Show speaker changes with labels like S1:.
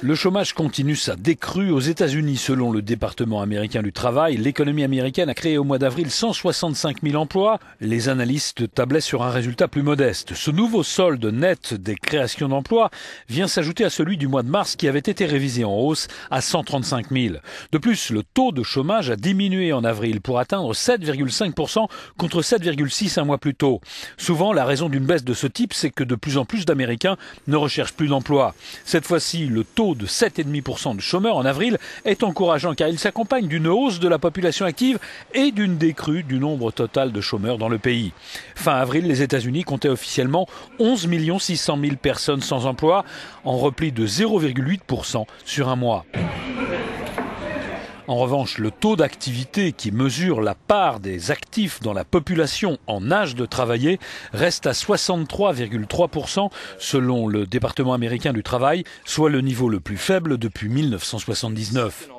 S1: Le chômage continue sa décrue aux États-Unis. Selon le département américain du travail, l'économie américaine a créé au mois d'avril 165 000 emplois. Les analystes tablaient sur un résultat plus modeste. Ce nouveau solde net des créations d'emplois vient s'ajouter à celui du mois de mars qui avait été révisé en hausse à 135 000. De plus, le taux de chômage a diminué en avril pour atteindre 7,5% contre 7,6% un mois plus tôt. Souvent, la raison d'une baisse de ce type, c'est que de plus en plus d'Américains ne recherchent plus d'emploi. Cette fois-ci, le taux de 7,5% de chômeurs en avril est encourageant car il s'accompagne d'une hausse de la population active et d'une décrue du nombre total de chômeurs dans le pays. Fin avril, les États-Unis comptaient officiellement 11 600 000 personnes sans emploi, en repli de 0,8% sur un mois. En revanche, le taux d'activité qui mesure la part des actifs dans la population en âge de travailler reste à 63,3% selon le département américain du travail, soit le niveau le plus faible depuis 1979.